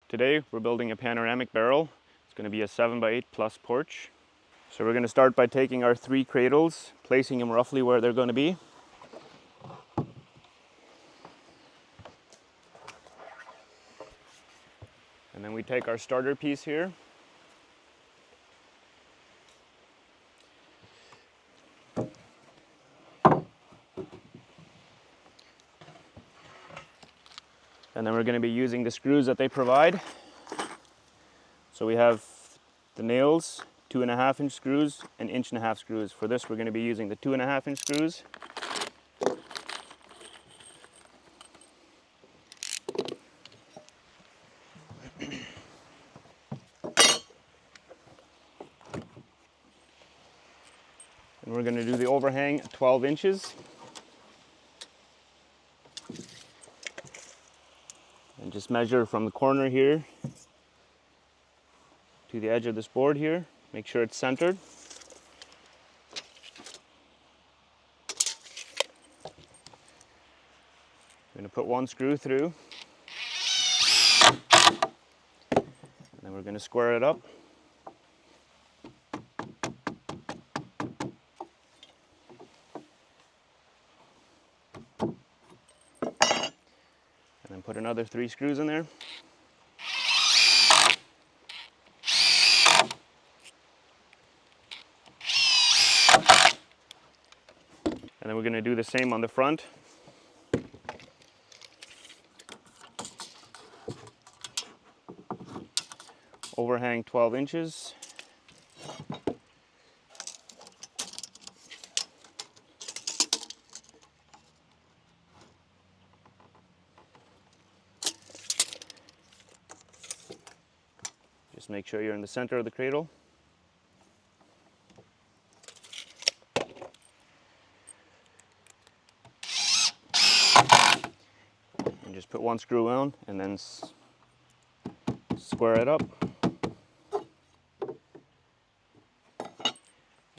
Today we're building a panoramic barrel. It's going to be a 7x8 plus porch. So we're going to start by taking our 3 cradles, placing them roughly where they're going to be. And then we take our starter piece here. And then we're going to be using the screws that they provide. So we have the nails, 2.5-inch screws and 1.5-inch screws. For this we're going to be using the 2.5-inch screws. And we're going to do the overhang at 12 inches. And just measure from the corner here to the edge of this board here. Make sure it's centered. I'm going to put 1 screw through. And then we're going to square it up. And then put another 3 screws in there. And then we're going to do the same on the front. Overhang 12 inches. Just make sure you're in the center of the cradle. And just put 1 screw on and then square it up.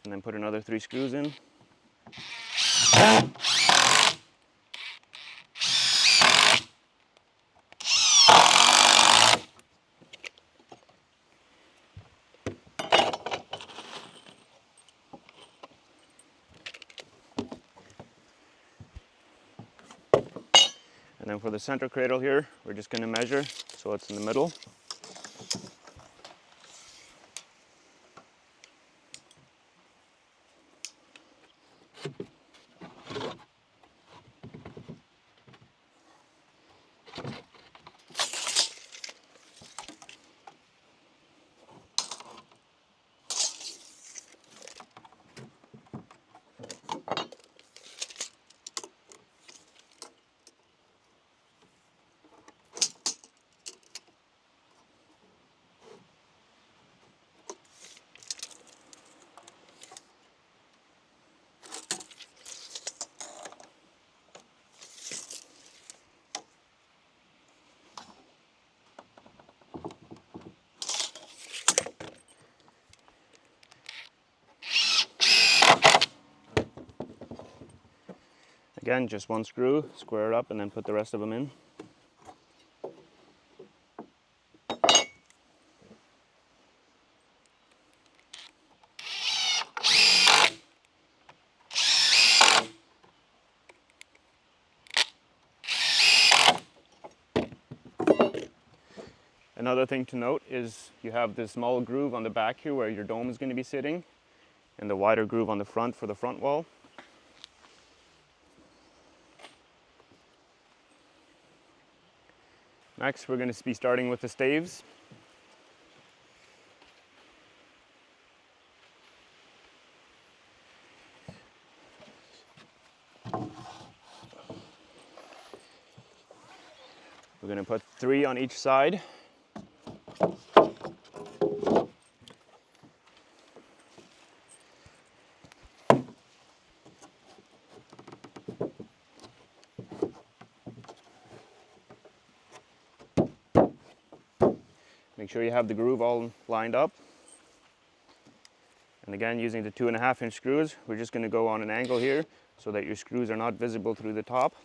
And then put another 3 screws in. And then for the center cradle here, we're just going to measure so it's in the middle. Again, just 1 screw, square it up, and then put the rest of them in. Another thing to note is you have this small groove on the back here where your dome is going to be sitting, and the wider groove on the front for the front wall. Next, we're going to be starting with the staves. We're going to put 3 on each side. Make sure you have the groove all lined up. And again, using the 2.5-inch screws, we're just going to go on an angle here so that your screws are not visible through the top.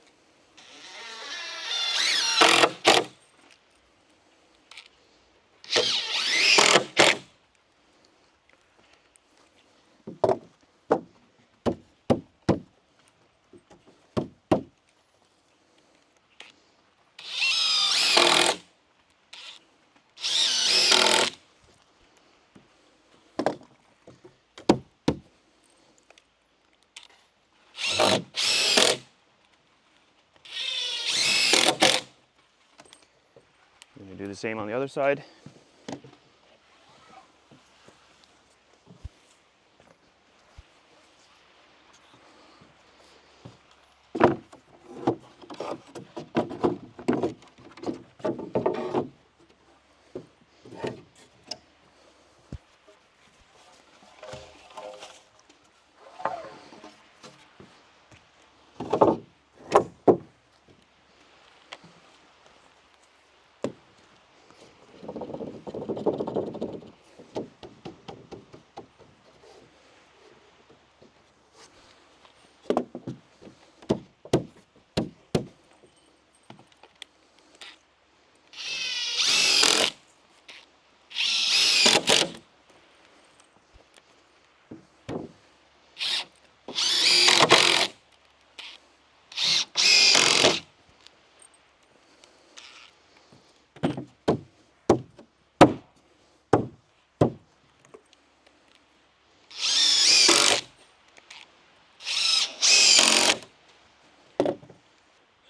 I'm going to do the same on the other side.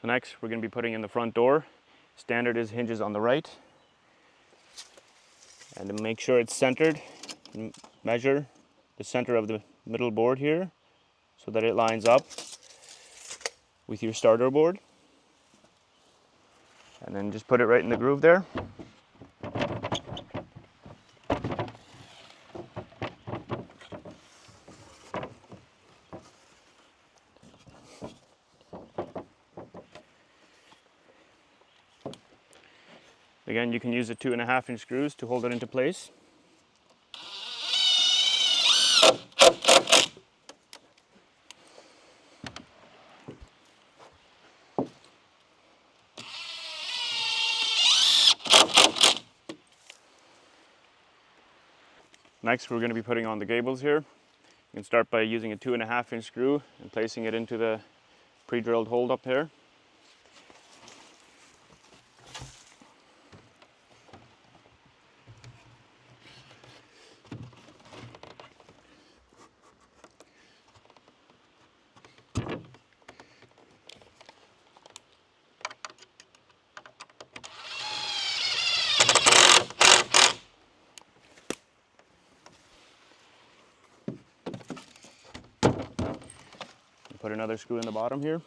So next we're going to be putting in the front door. Standard is hinges on the right. And to make sure it's centered, measure the center of the middle board here so that it lines up with your starter board. And then just put it right in the groove there. Again, you can use the 2.5-inch screws to hold it into place. Next, we're going to be putting on the gables here. You can start by using a 2.5-inch screw and placing it into the pre-drilled hole up there. Put another screw in the bottom here.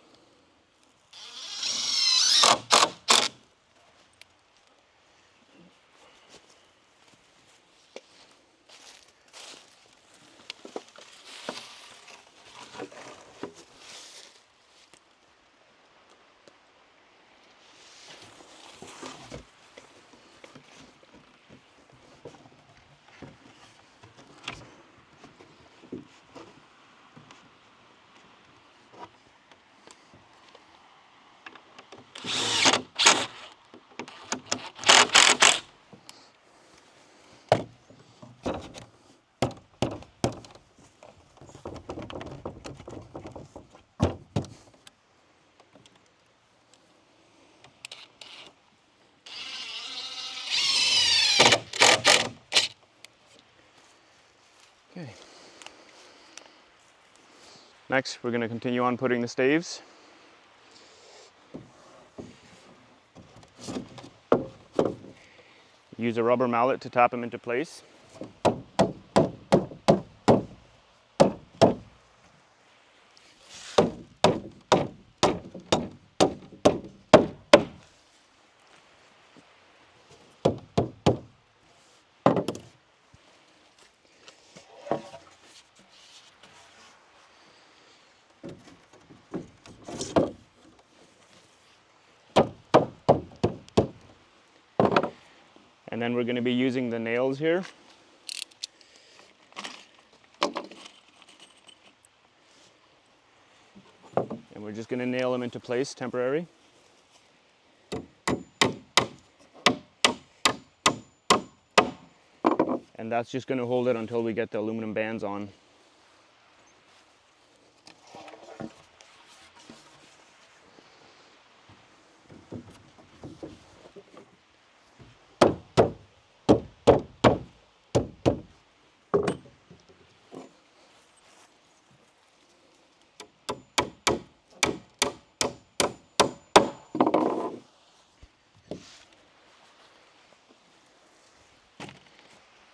Okay. Next, we're going to continue on putting the staves. Use a rubber mallet to tap them into place. And then we're going to be using the nails here. And we're just going to nail them into place temporarily. And that's just going to hold it until we get the aluminum bands on.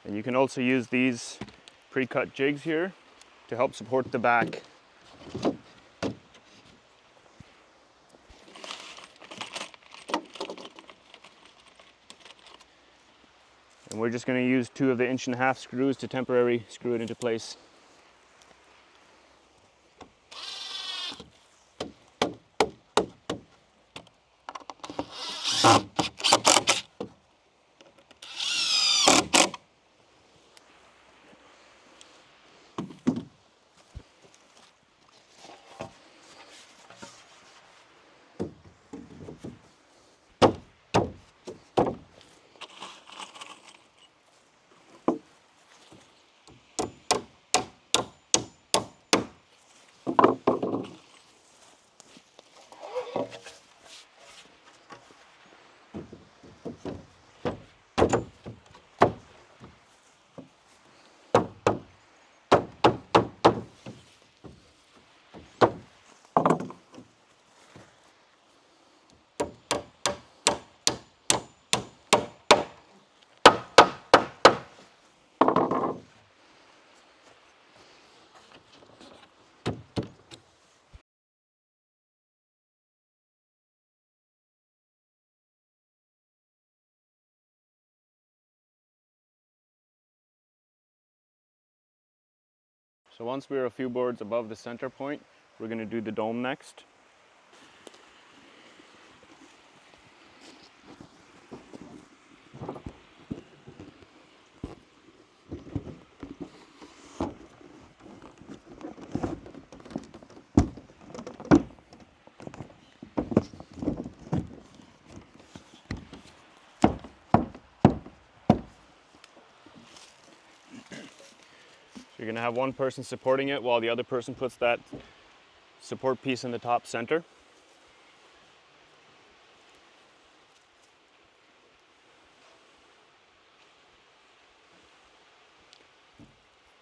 And you can also use these pre-cut jigs here to help support the back. And we're just going to use 2 of the 1.5" screws to temporarily screw it into place. So once we're a few boards above the center point, we're going to do the dome next. You're going to have one person supporting it while the other person puts that support piece in the top center.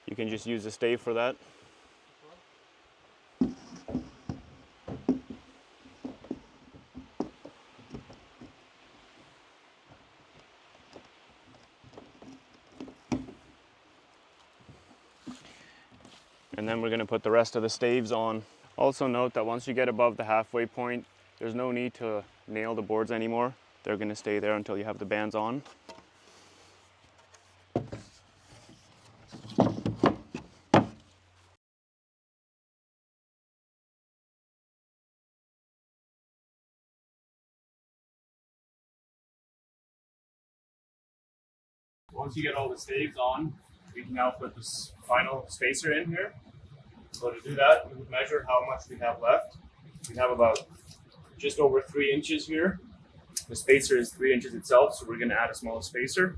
You can just use a stave for that. And then we're going to put the rest of the staves on. Also note that once you get above the halfway point, there's no need to nail the boards anymore. They're going to stay there until you have the bands on. Once you get all the staves on, we can now put this final spacer in here. So to do that, we would measure how much we have left. We have about just over 3 inches here. The spacer is 3 inches itself, so we're going to add a small spacer.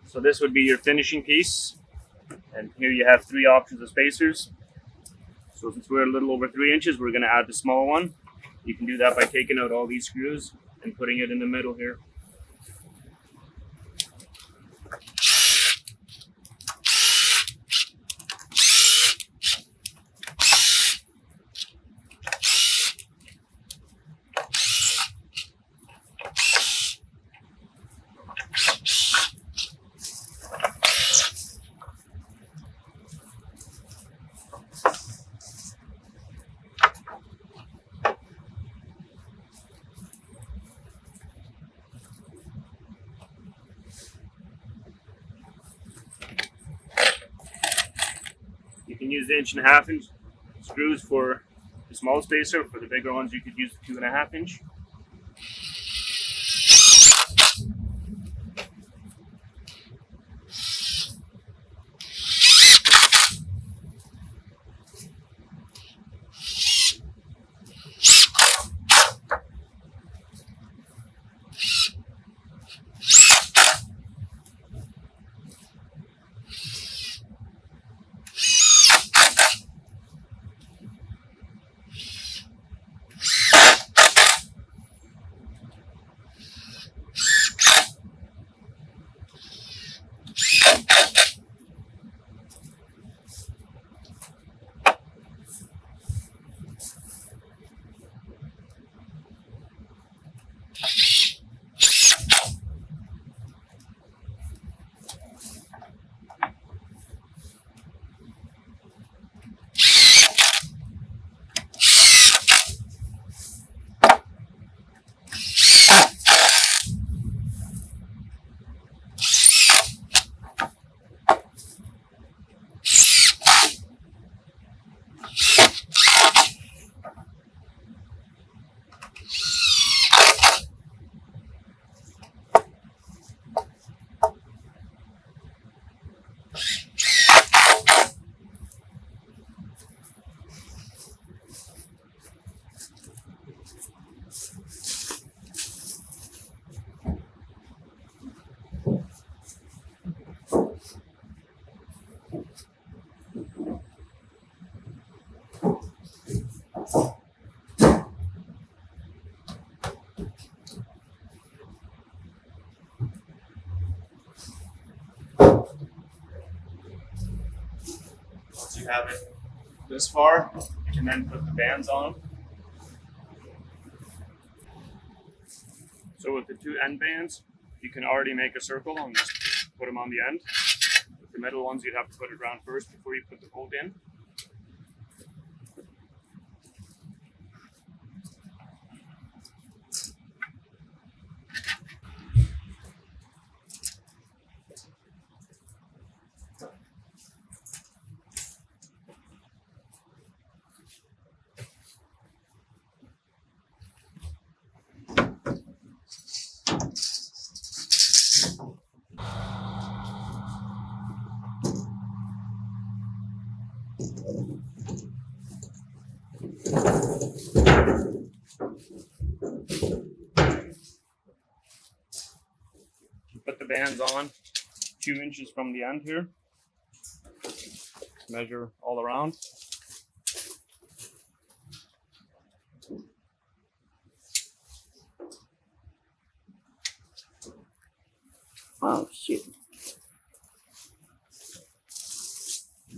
So this would be your finishing piece. And here you have 3 options of spacers. So since we're a little over 3 inches, we're going to add the small one. You can do that by taking out all these screws and putting it in the middle here. You can use the 1.5" screws for the small spacer. For the bigger ones, you could use the 2.5". have it this far, you can then put the bands on them. So with the two end bands, you can already make a circle and just put them on the end. With the metal ones, you'd have to put it around first before you put the bolt in. Put the bands on 2 inches from the end here. Measure all around. Oh shit.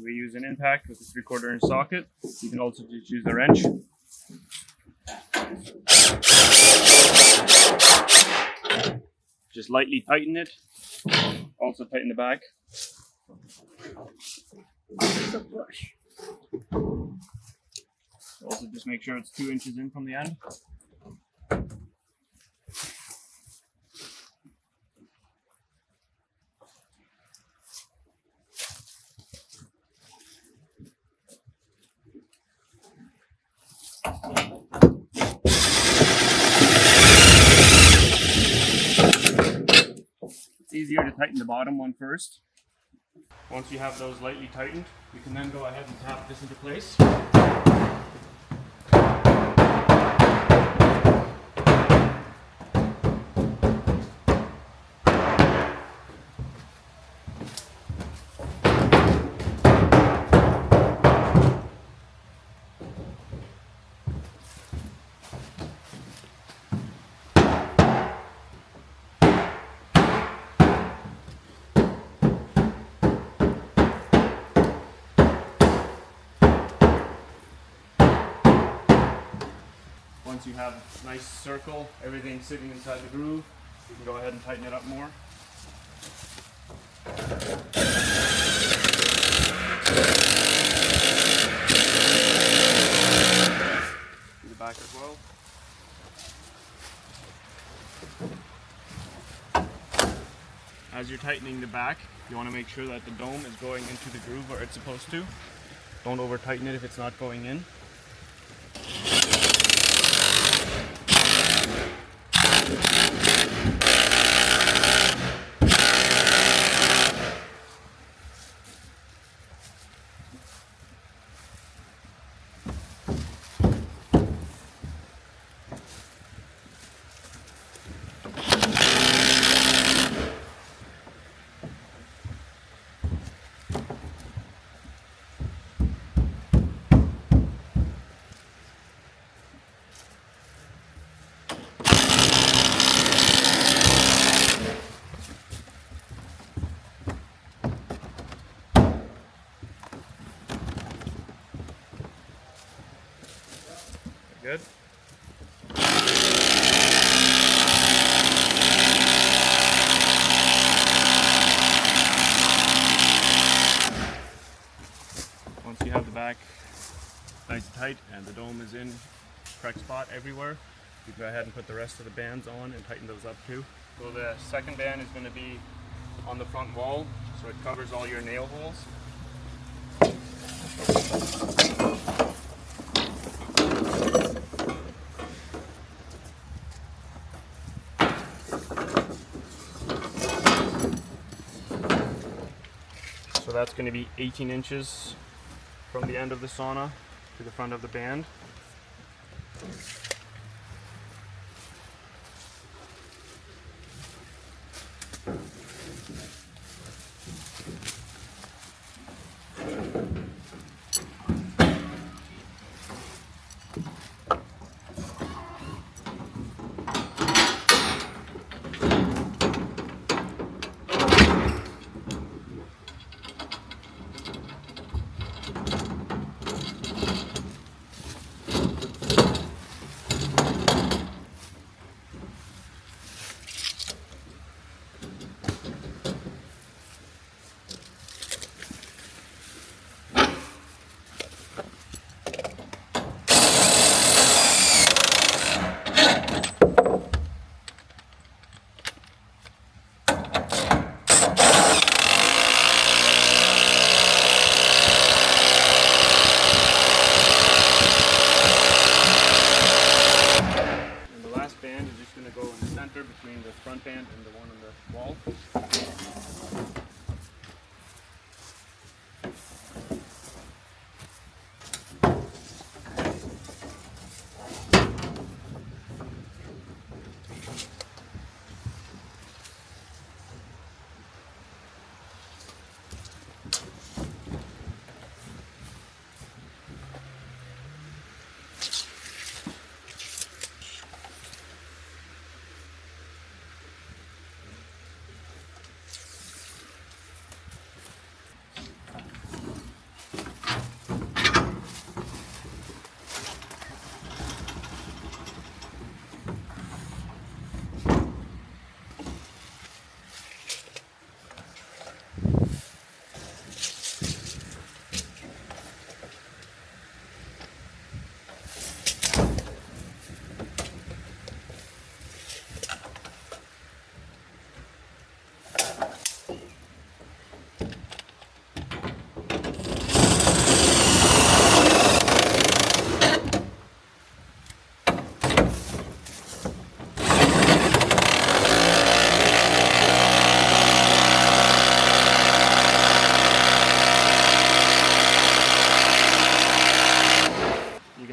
We use an impact with a 3/4 inch socket. You can also just use a wrench. Just lightly tighten it. Also tighten the back. It's a brush. Also just make sure it's 2 inches in from the end. It's easier to tighten the bottom one first. Once you have those lightly tightened, you can then go ahead and tap this into place. Once you have a nice circle, everything sitting inside the groove, you can go ahead and tighten it up more. Do the back as well. As you're tightening the back, you want to make sure that the dome is going into the groove where it's supposed to. Don't over tighten it if it's not going in. Good. Once you have the back nice and tight and the dome is in correct spot everywhere, you go ahead and put the rest of the bands on and tighten those up too. So the second band is going to be on the front wall, so it covers all your nail holes. So that's going to be 18 inches from the end of the sauna to the front of the band. center between the front end and the one on the wall.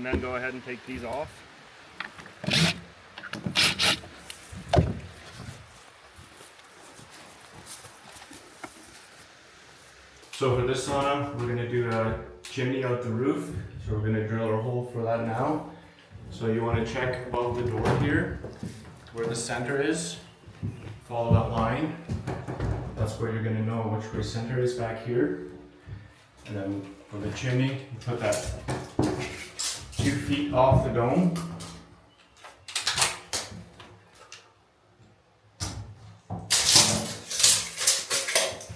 Then go ahead and take these off. So for this sauna, we're going to do a chimney out the roof. So we're going to drill a hole for that now. So you want to check above the door here, where the center is. Follow that line. That's where you're going to know which way center is back here. And then for the chimney, you put that 2 feet off the dome.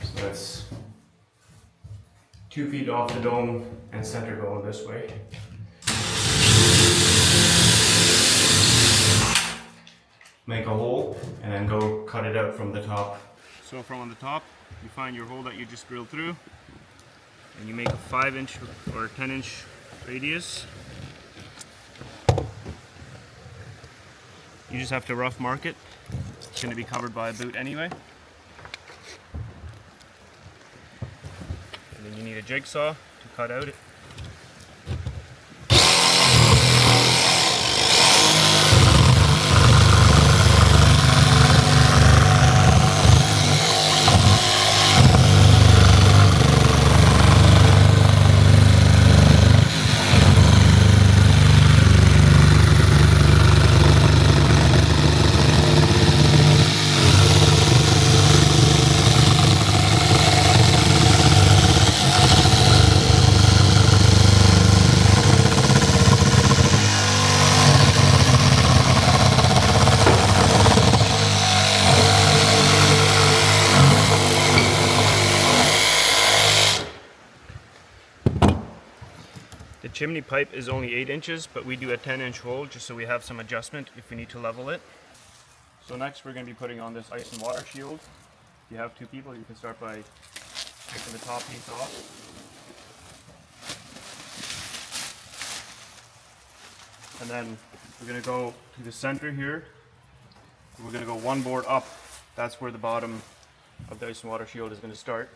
So that's 2 feet off the dome and center going this way. Make a hole and then go cut it out from the top. So from on the top, you find your hole that you just drilled through and you make a 5-inch or 10-inch radius. You just have to rough mark it. It's going to be covered by a boot anyway. And then you need a jigsaw to cut out it. The chimney pipe is only 8 inches, but we do a 10-inch hole just so we have some adjustment if we need to level it. So next we're going to be putting on this ice and water shield. If you have 2 people, you can start by taking the top piece off. And then we're going to go to the center here. We're going to go 1 board up. That's where the bottom of the ice and water shield is going to start.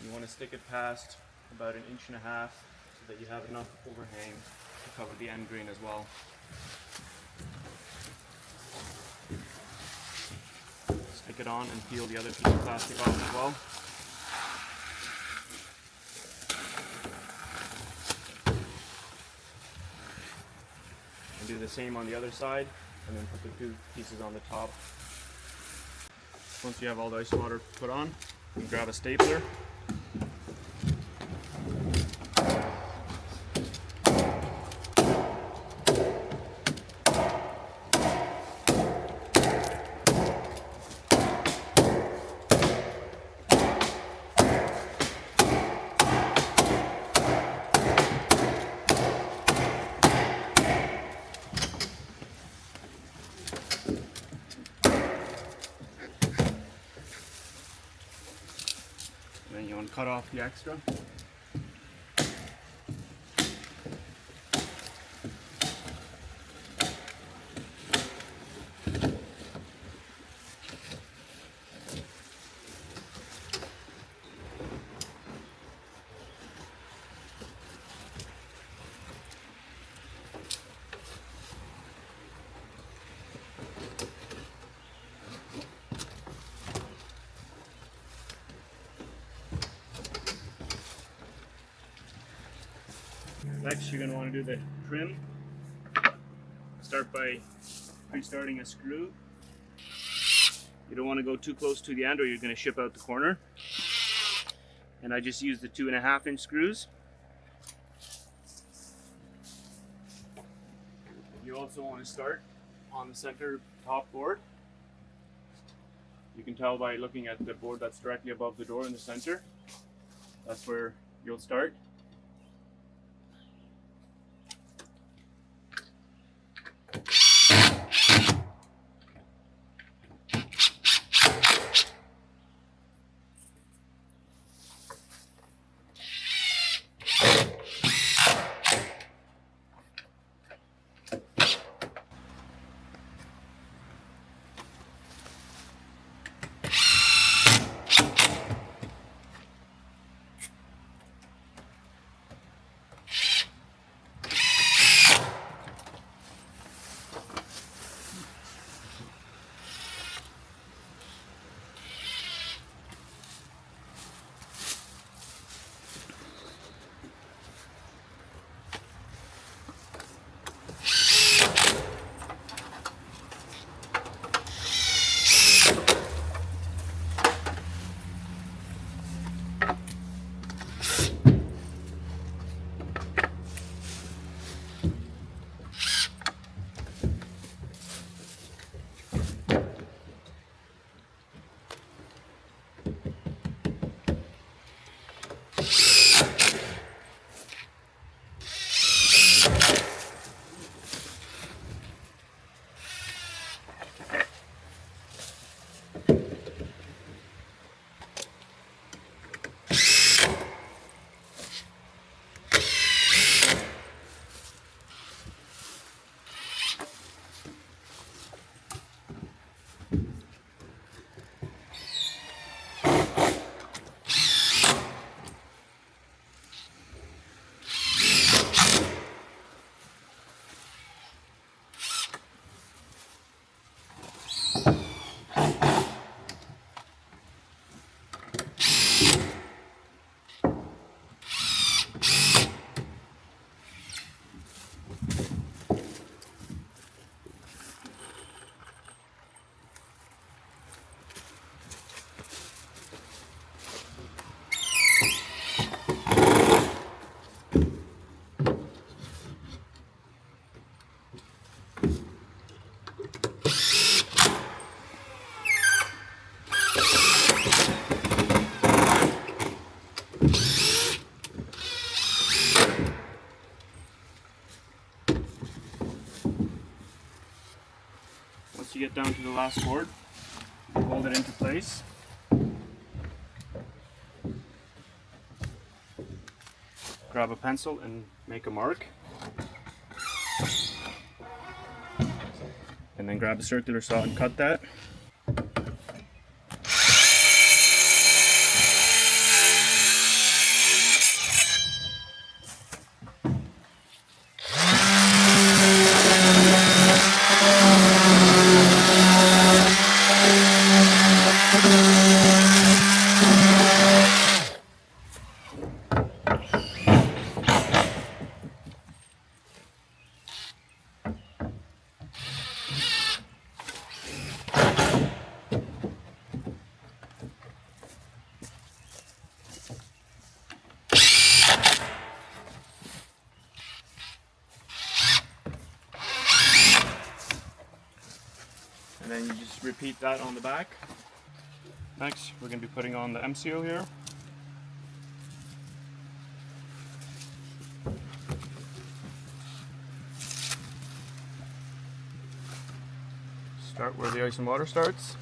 You want to stick it past about 1.5 inches so that you have enough overhang to cover the end grain as well. Stick it on and peel the other piece of plastic off as well. And do the same on the other side, and then put the 2 pieces on the top. Once you have all the ice and water put on, you can grab a stapler. Then you want to cut off the extra. Next, you're going to want to do the trim. Start by restarting a screw. You don't want to go too close to the end or you're going to ship out the corner. And I just used the 2.5-inch screws. You also want to start on the center top board. You can tell by looking at the board that's directly above the door in the center. That's where you'll start. Once you get down to the last board, hold it into place. Grab a pencil and make a mark. And then grab a circular saw and cut that. And then you just repeat that on the back. Next, we're going to be putting on the MCO here. Start where the ice and water starts.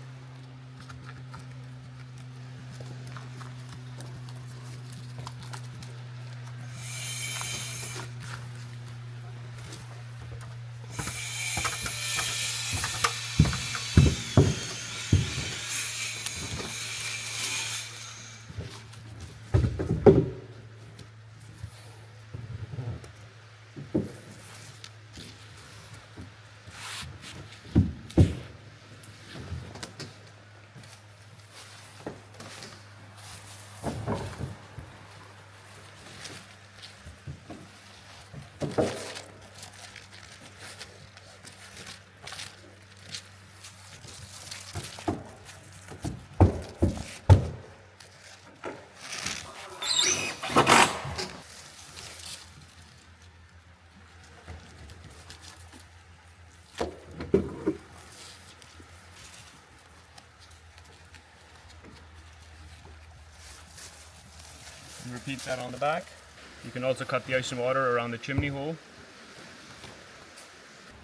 And repeat that on the back. You can also cut the ice and water around the chimney hole.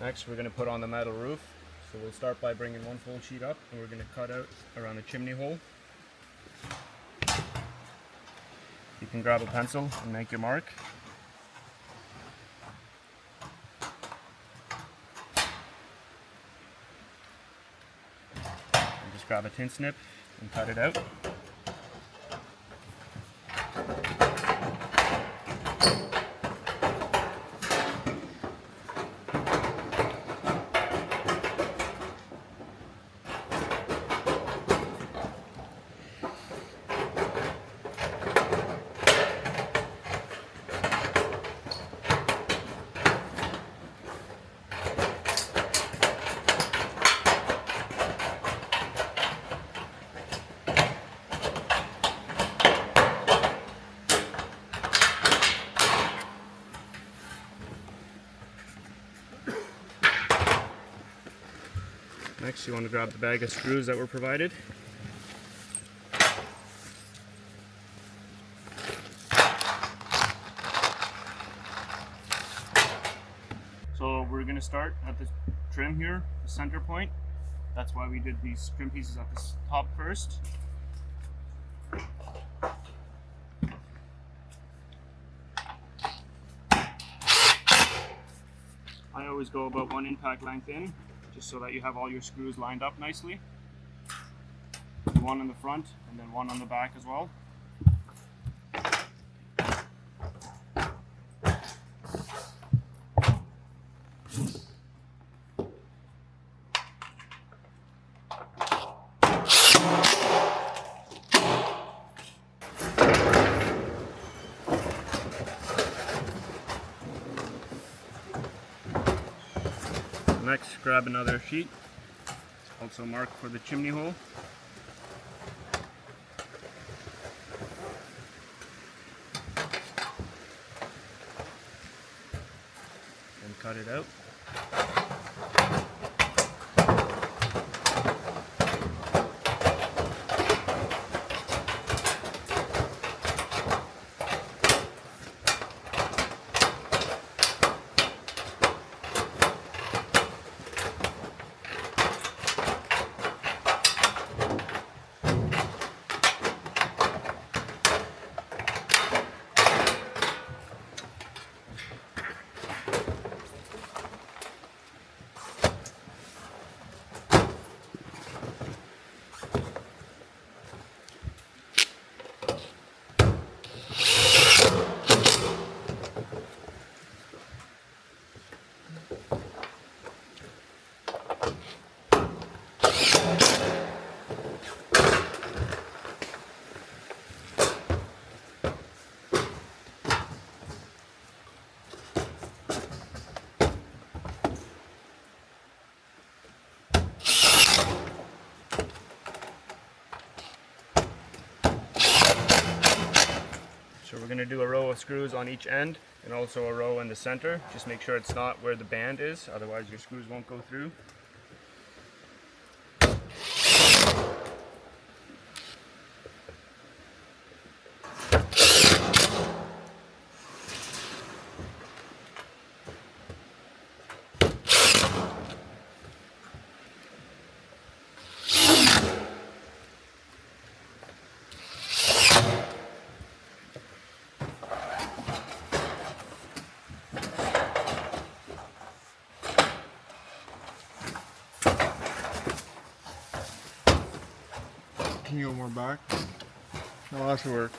Next, we're going to put on the metal roof. So we'll start by bringing one full sheet up, and we're going to cut out around the chimney hole. You can grab a pencil and make your mark. And just grab a tin snip and cut it out. Next, you want to grab the bag of screws that were provided. So we're going to start at the trim here, the center point. That's why we did these trim pieces at the top first. I always go about 1 impact length in, just so that you have all your screws lined up nicely. One in the front and then one on the back as well. Next, grab another sheet, also marked for the chimney hole. And cut it out. So we're going to do a row of screws on each end and also a row in the center. Just make sure it's not where the band is, otherwise your screws won't go through. Can you go more back? No, that should work.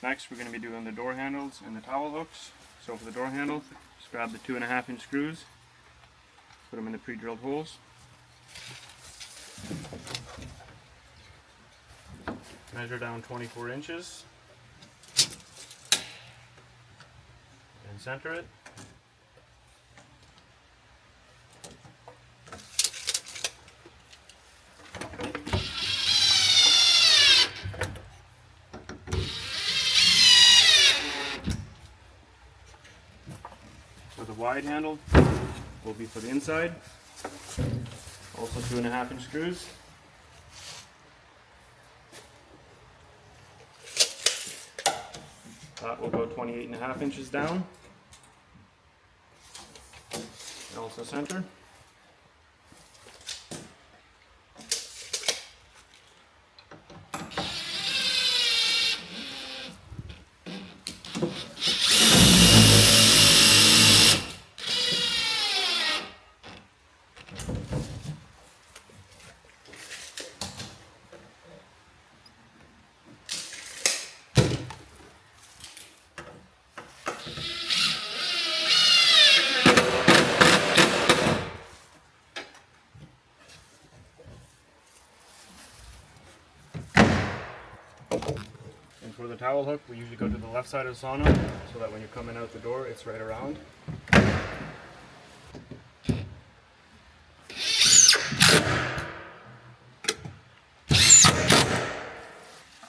Next, we're going to be doing the door handles and the towel hooks. So for the door handle, just grab the 2.5-inch screws, put them in the pre-drilled holes. Measure down 24 inches and center it. So the wide handle will be for the inside, also 2.5-inch screws. That will go 28.5 inches down, and also center. And for the towel hook, we usually go to the left side of the sauna so that when you're coming out the door, it's right around.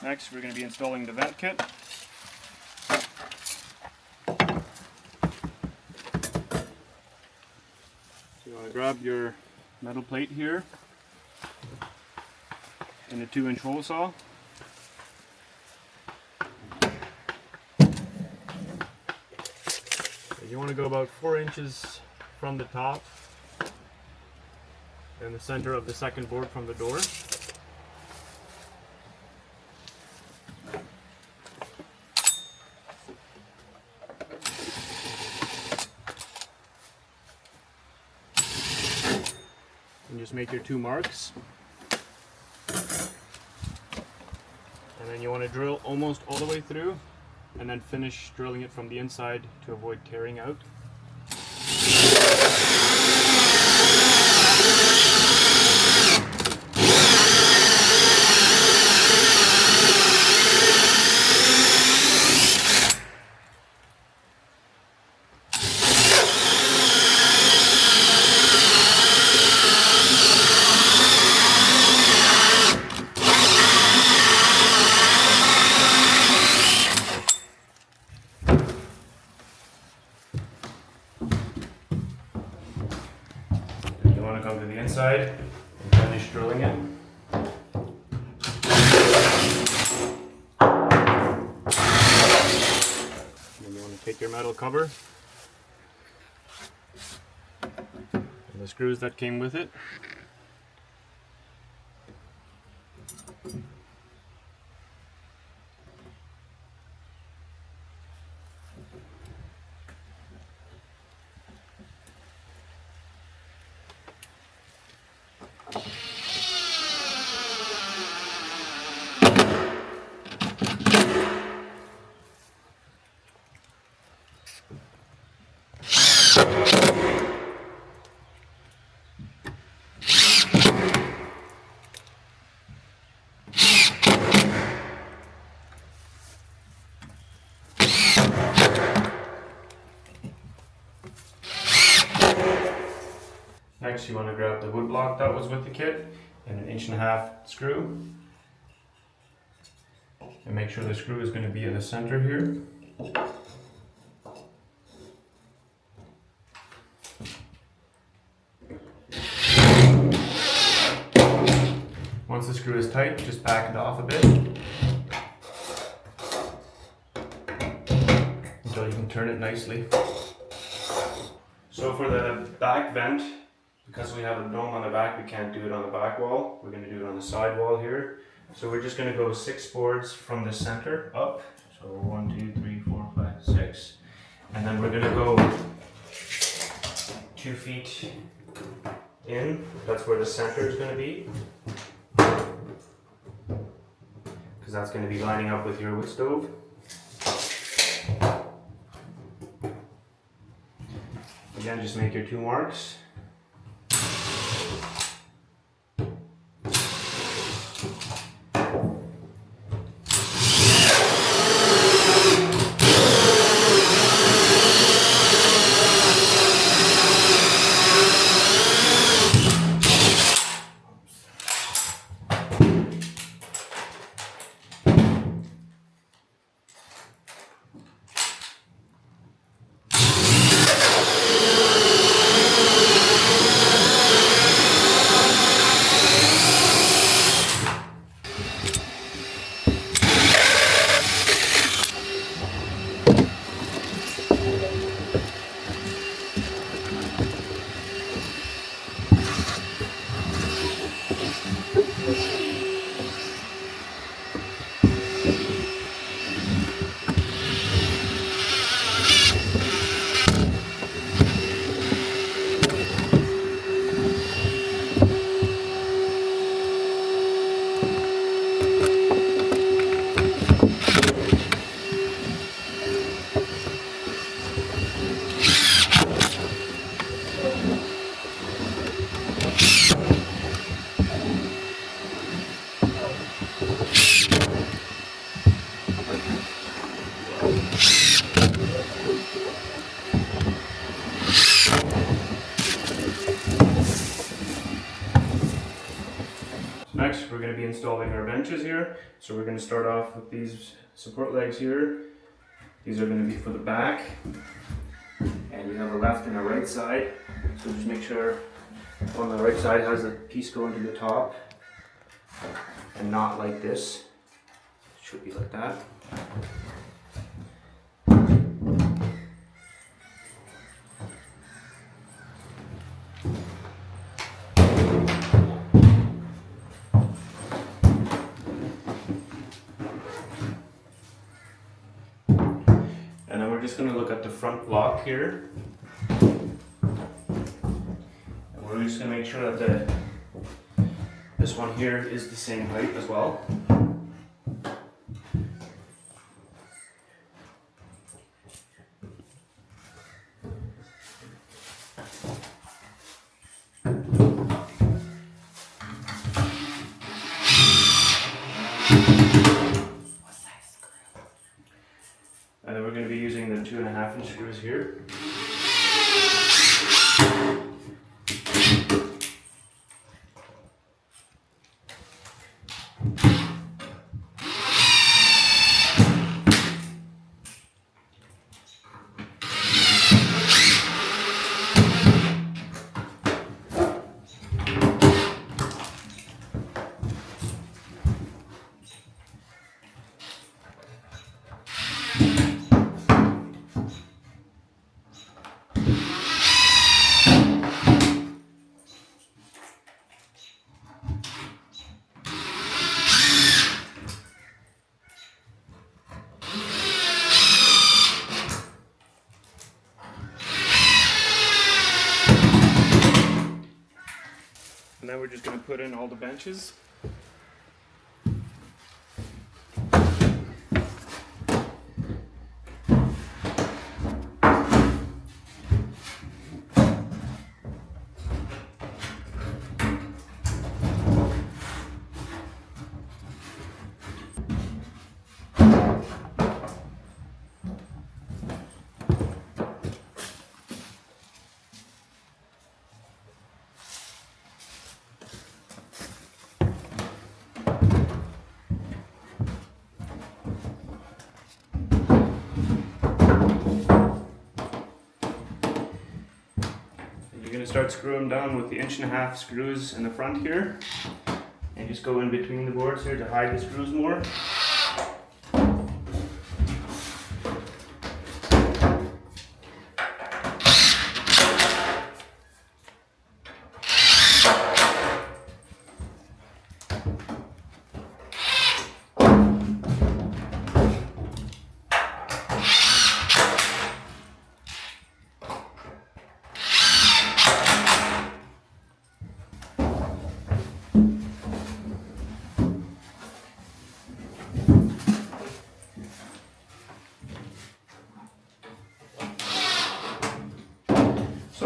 Next, we're going to be installing the vent kit. So you want to grab your metal plate here and a 2-inch hole saw. You want to go about 4 inches from the top and the center of the second board from the door. And just make your 2 marks. And then you want to drill almost all the way through and then finish drilling it from the inside to avoid tearing out. You want to come to the inside and finish drilling it. Then you want to take your metal cover and the screws that came with it. Next, you want to grab the wood block that was with the kit and an 1.5-inch screw. And make sure the screw is going to be in the center here. Once the screw is tight, just back it off a bit until you can turn it nicely. So for the back vent, because we have a dome on the back, we can't do it on the back wall. We're going to do it on the side wall here. So we're just going to go 6 boards from the center up. So 1, 2, 3, 4, 5, 6. And then we're going to go 2 feet in. That's where the center is going to be. Because that's going to be lining up with your wood stove. Again, just make your 2 marks. Next, we're going to be installing our benches here. So we're going to start off with these support legs here. These are going to be for the back. And you have a left and a right side. So just make sure on the right side has a piece going to the top. And not like this. It should be like that. And then we're just going to look at the front block here. And we're just going to make sure that this one here is the same height as well. And then we're going to be using the 2.5-inch screws here. And then we're just going to put in all the benches. You're going to start screwing down with the 1.5-inch screws in the front here, and just go in between the boards here to hide the screws more.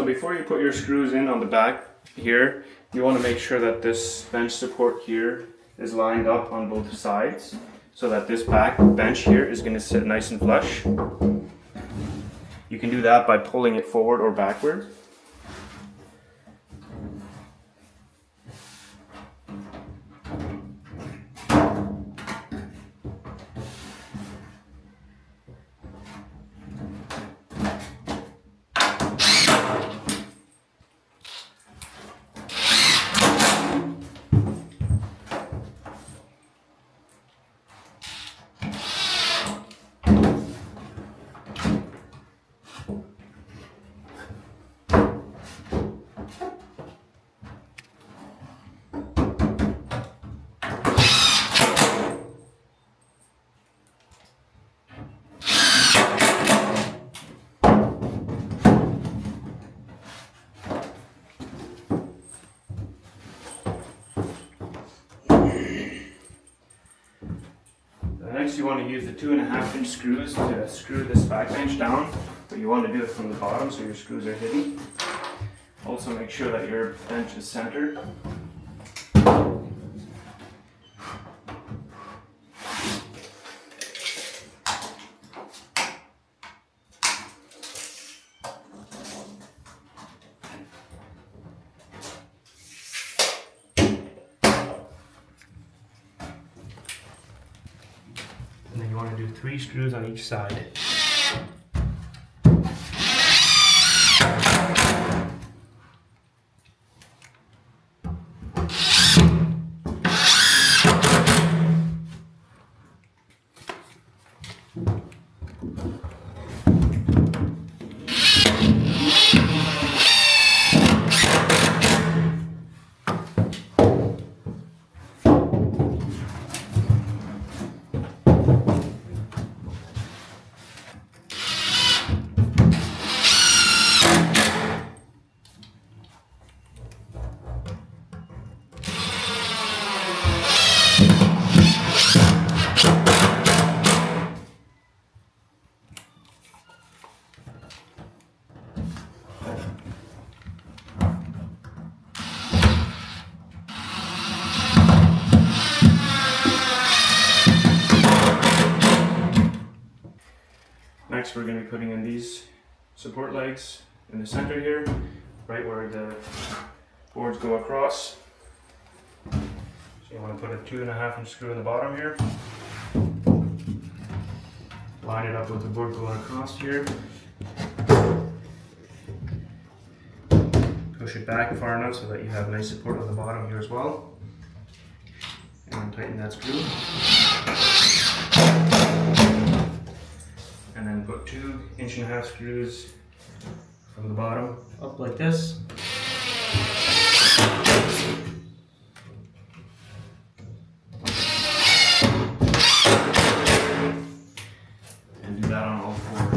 before you put your screws in on the back here, you want to make sure that this bench support here is lined up on both sides, so that this back bench here is going to sit nice and flush. You can do that by pulling it forward or backward. Next, you want to use the 2.5-inch screws to screw this back bench down, but you want to do it from the bottom so your screws are hidden. Also make sure that your bench is centered. And then you want to do 3 screws on each side. Next, we're going to be putting in these support legs in the center here, right where the boards go across. So you want to put a 2.5-inch screw in the bottom here. Line it up with the board going across here. Push it back far enough so that you have nice support on the bottom here as well. And tighten that screw. And then put 2 1.5-inch screws from the bottom up like this. And do that on all 4.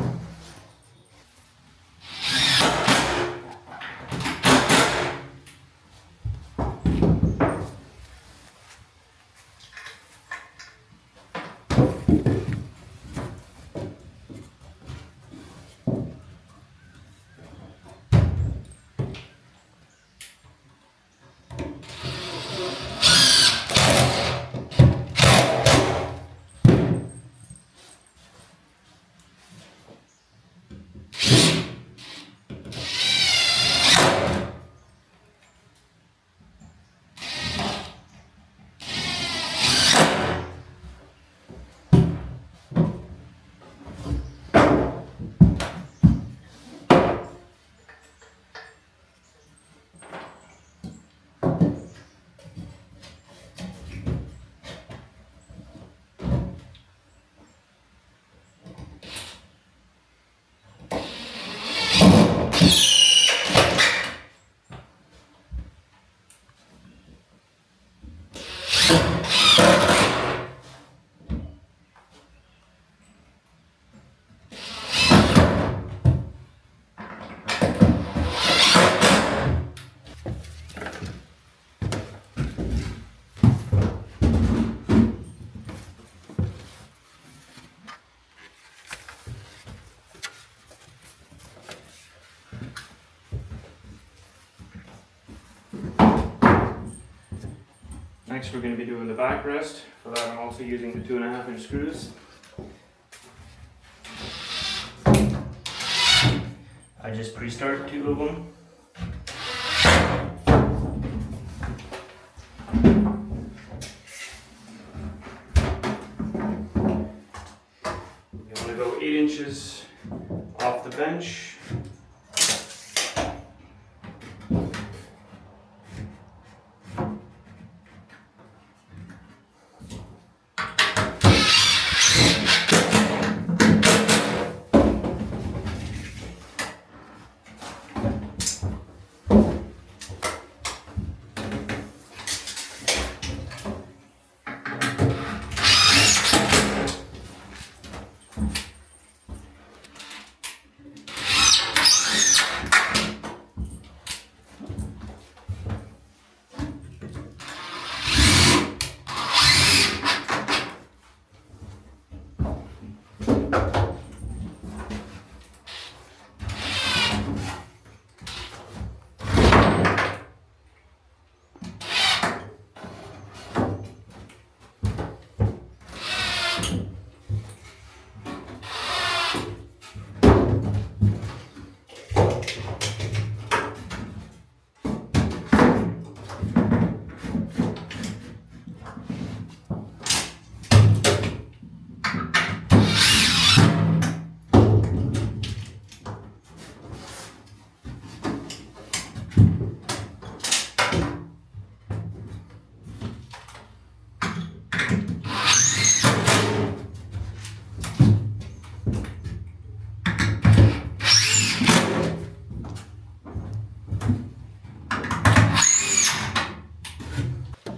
Next we're going to be doing the backrest. For that I'm also using the 2.5 inch screws. I just pre-start 2 of them. You want to go 8 inches off the bench.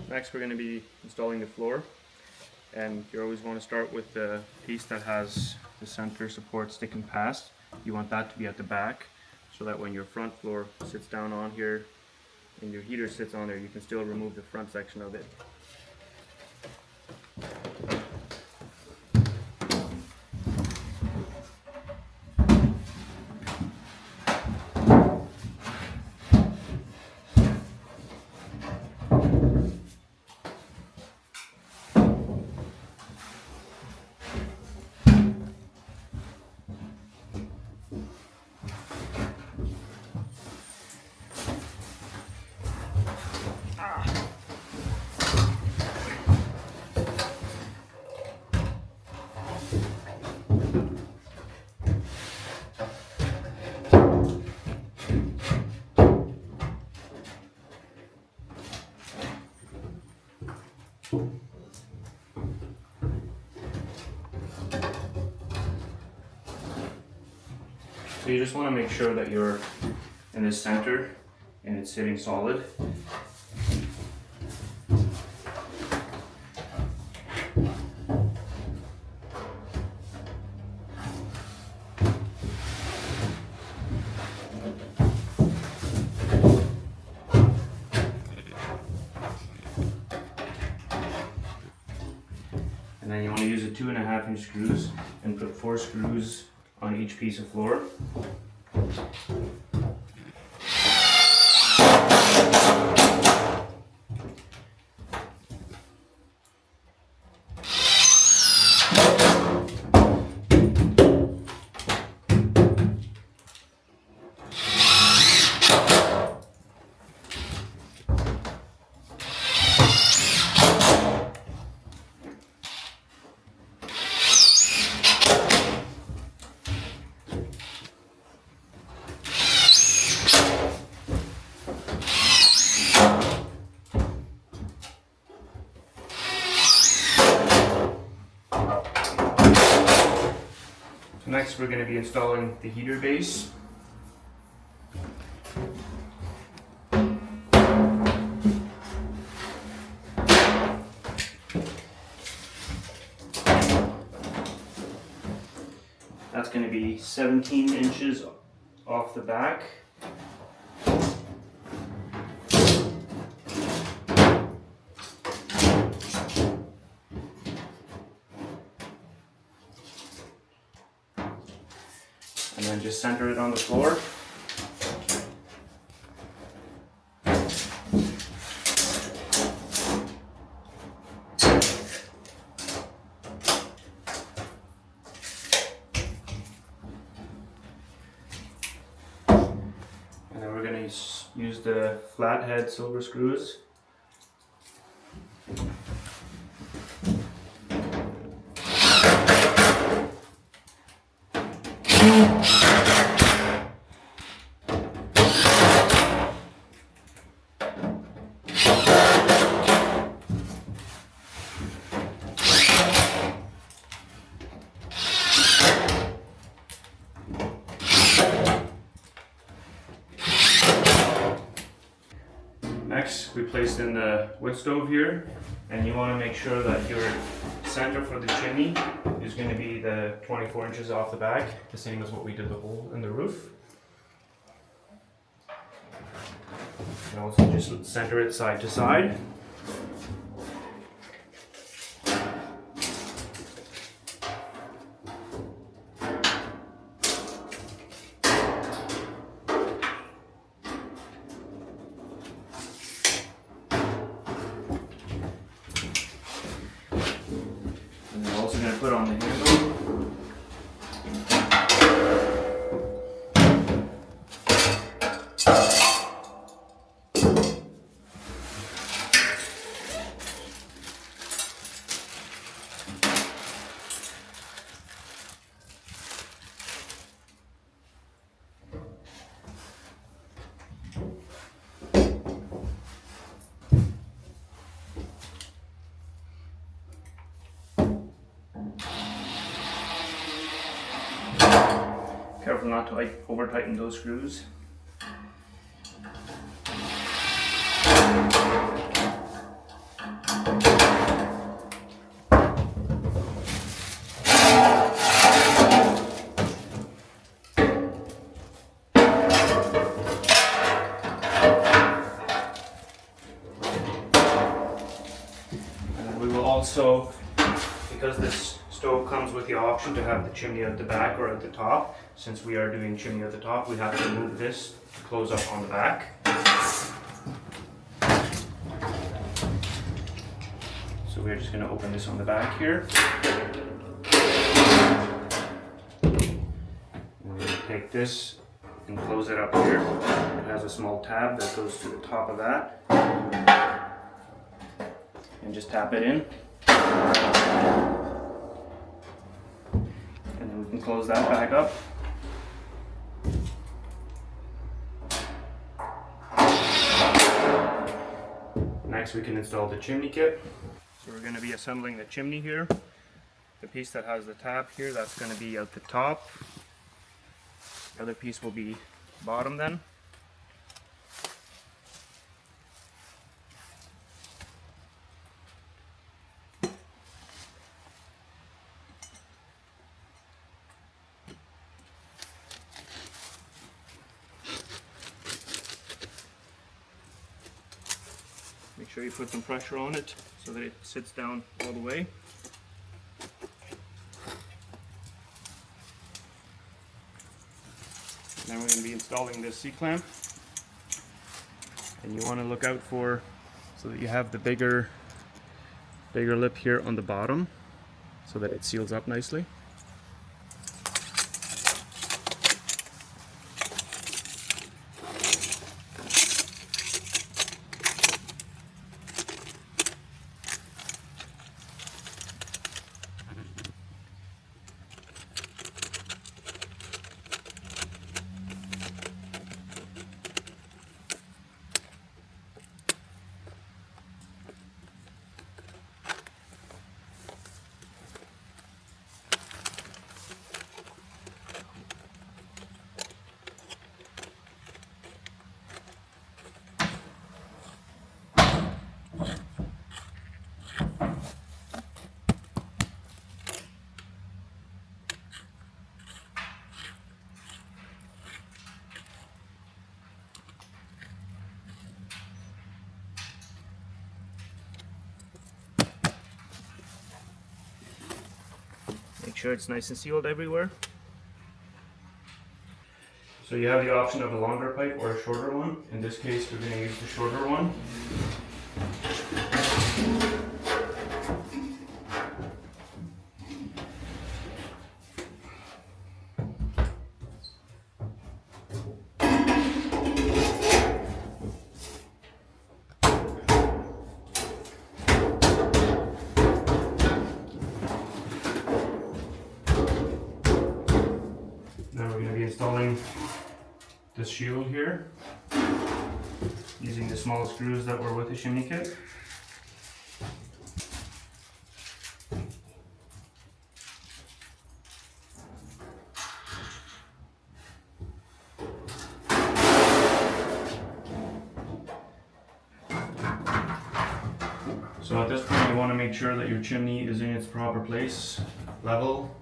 Next we're going to be installing the floor, and you always want to start with the piece that has the center support sticking past. You want that to be at the back so that when your front floor sits down on here and your heater sits on there, you can still remove the front section of it. So you just want to make sure that you're in the center and it's sitting solid. And then you want to use the 2.5 inch screws and put 4 screws on each piece of floor. Next we're going to be installing the heater base. That's going to be 17 inches off the back. And then just center it on the floor. use the flathead silver screws. Next, we placed in the wood stove here, and you want to make sure that your center for the chimney is going to be the 24 inches off the back, the same as what we did the hole in the roof. And also just center it side to side. Going to put on the handle. Careful not to over tighten those screws. And we will also, because this stove comes with the option to have the chimney at the back or at the top. Since we are doing chimney at the top, we have to move this to close up on the back. So we're just going to open this on the back here. And we're going to take this and close it up here. It has a small tab that goes to the top of that. And just tap it in. And then we can close that back up. Next we can install the chimney kit. So we're going to be assembling the chimney here. The piece that has the tab here, that's going to be at the top. The other piece will be bottom then. Make sure you put some pressure on it so that it sits down all the way. Then we're going to be installing this C-clamp. And you want to look out for, so that you have the bigger lip here on the bottom, so that it seals up nicely. Make sure it's nice and sealed everywhere. So you have the option of a longer pipe or a shorter one. In this case, we're going to use the shorter one. installing this shield here using the small screws that were with the chimney kit. So at this point you want to make sure that your chimney is in its proper place, level.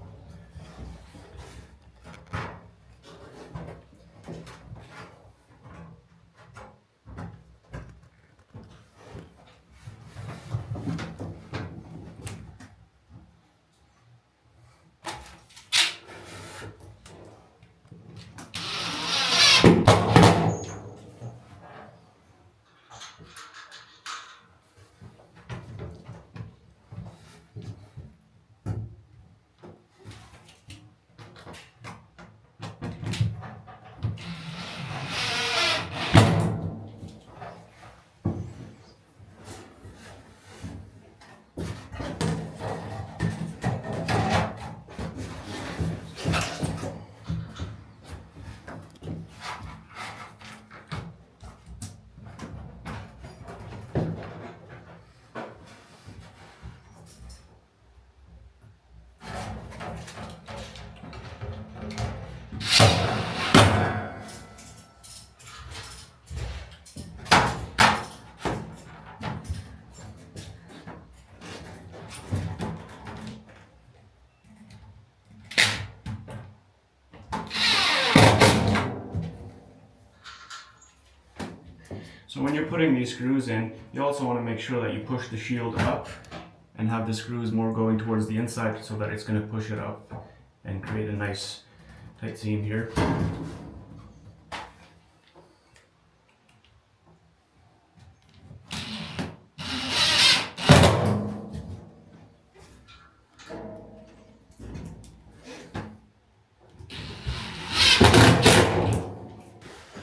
So when you're putting these screws in, you also want to make sure that you push the shield up and have the screws more going towards the inside so that it's going to push it up and create a nice tight seam here.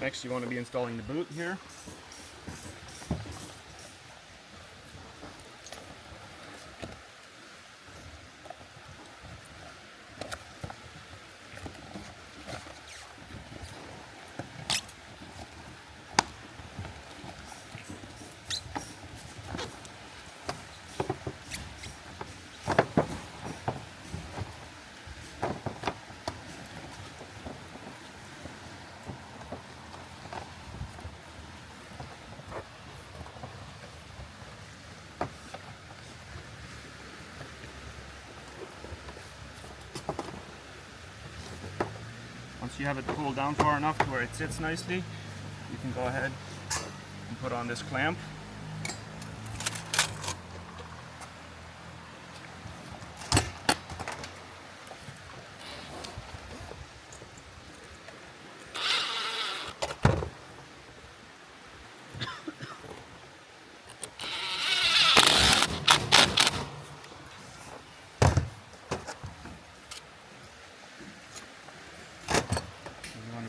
Next you want to be installing the boot here. Once you have it pulled down far enough to where it sits nicely, you can go ahead and put on this clamp.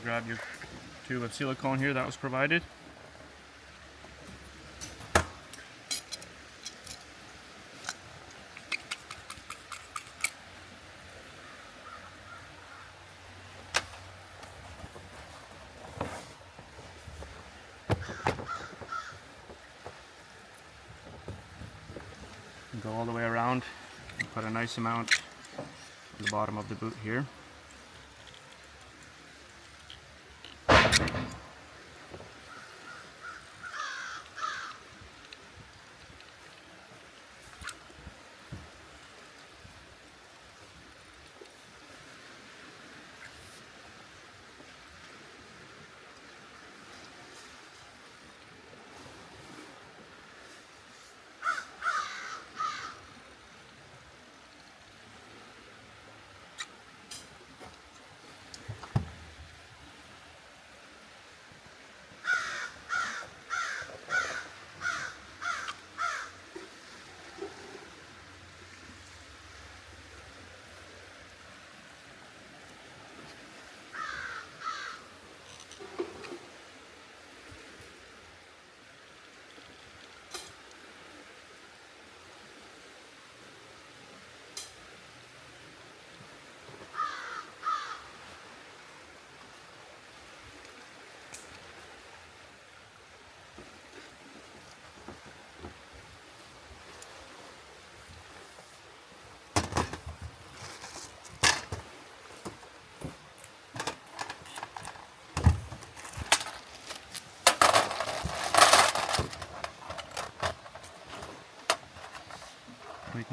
Grab your tube of silicone here that was provided. And go all the way around and put a nice amount on the bottom of the boot here.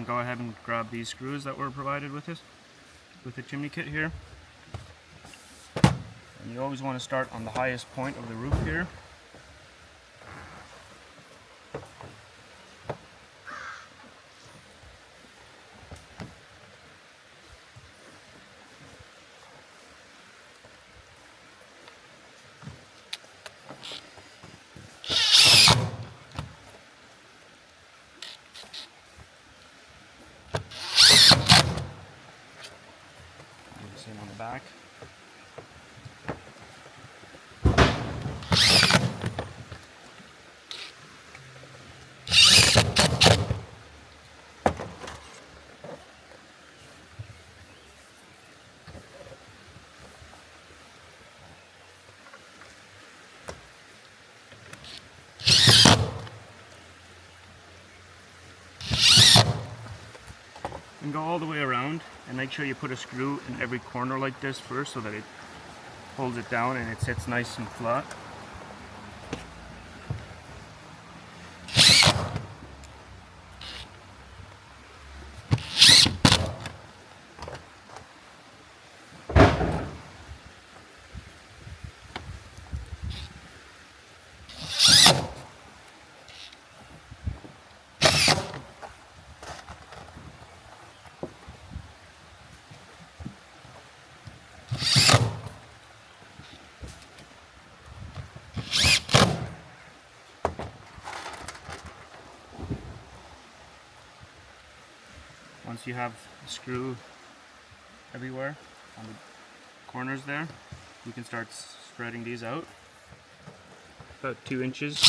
can go ahead and grab these screws that were provided with it, with the chimney kit here. And you always want to start on the highest point of the roof here. Same on the back. And go all the way around, and make sure you put a screw in every corner like this first so that it holds it down and it sits nice and flat. Once you have a screw everywhere on the corners there, you can start spreading these out about 2 inches.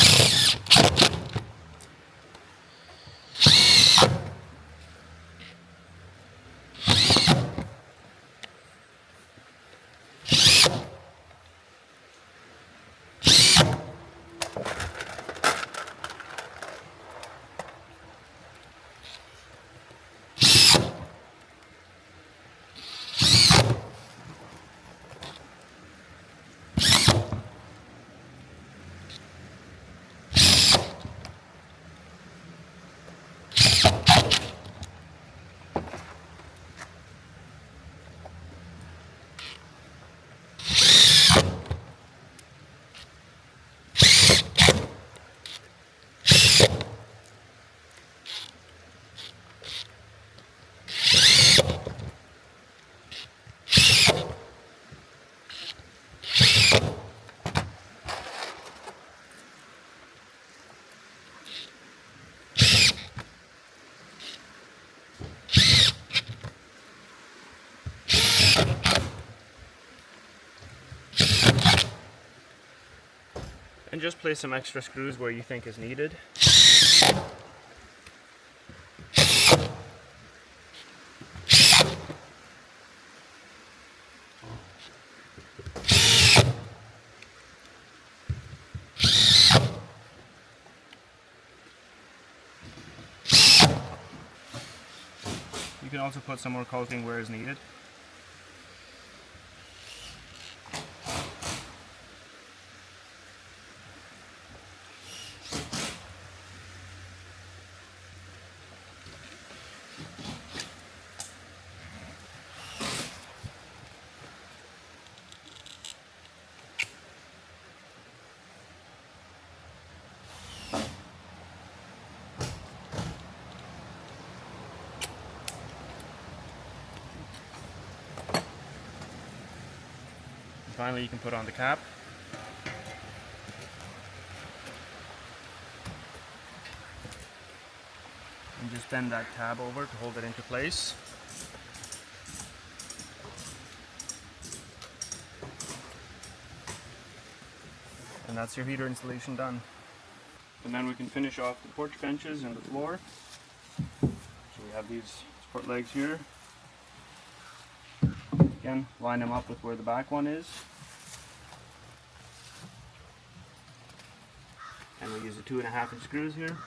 And just place some extra screws where you think is needed. You can also put some more caulking where is needed. Finally, you can put on the cap. And just bend that tab over to hold it into place. And that's your heater installation done. And then we can finish off the porch benches and the floor. So we have these support legs here. Again, line them up with where the back one is. And we use the 2.5-inch screws here.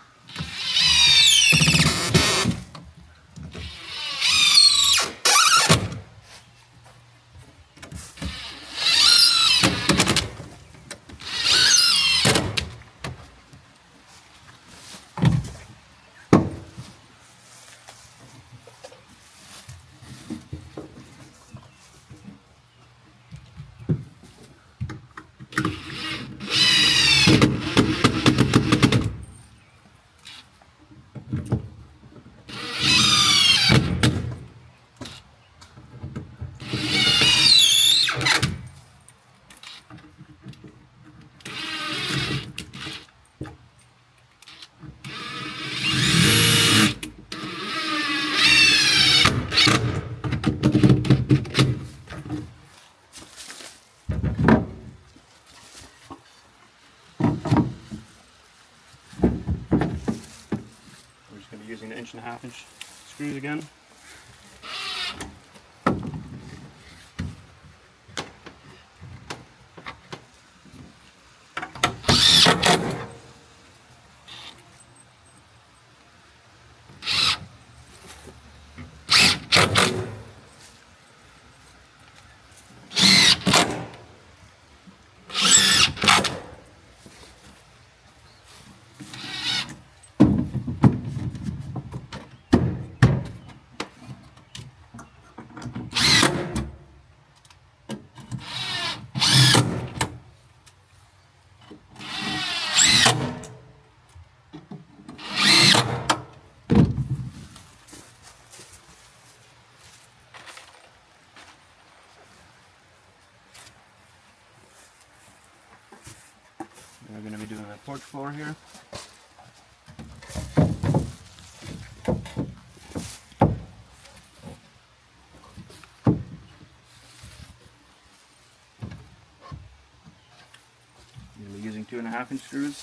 1.5 inch screws again. We're going to be doing the porch floor here. We're going to be using 2.5-inch screws.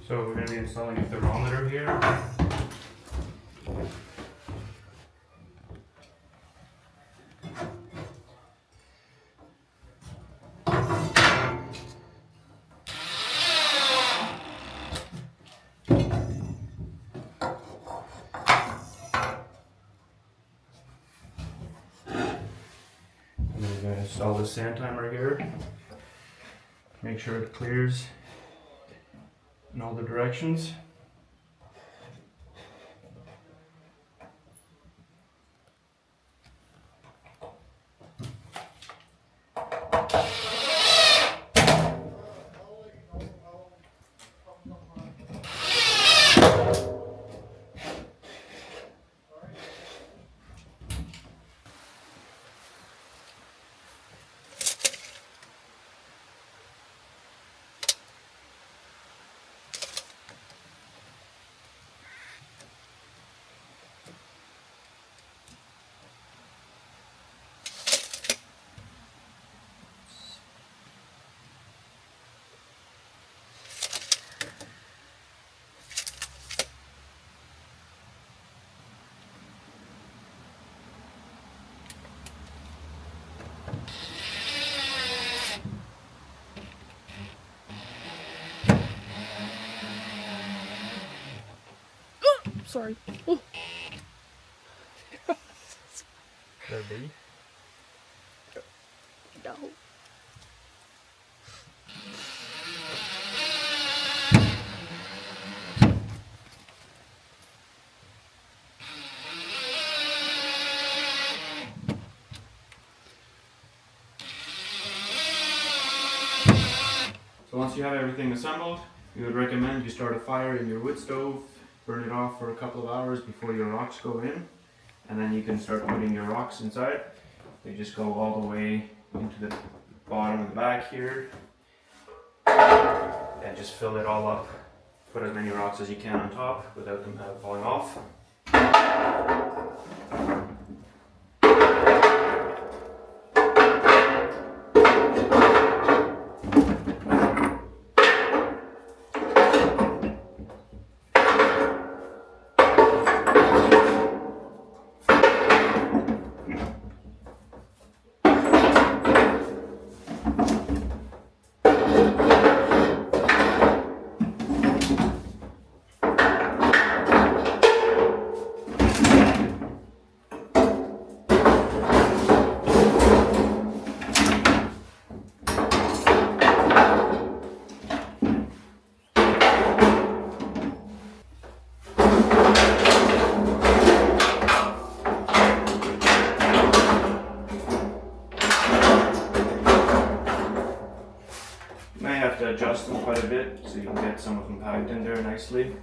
So we're going to be installing a thermometer here. And we're going to install the sand timer here. Make sure it clears in all the directions. Sorry. There be. No. So once you have everything assembled, we would recommend you start a fire in your wood stove, burn it off for a couple of hours before your rocks go in, and then you can start putting your rocks inside. They just go all the way into the bottom of the back here, and just fill it all up. Put as many rocks as you can on top without them falling off. clamped in there nicely.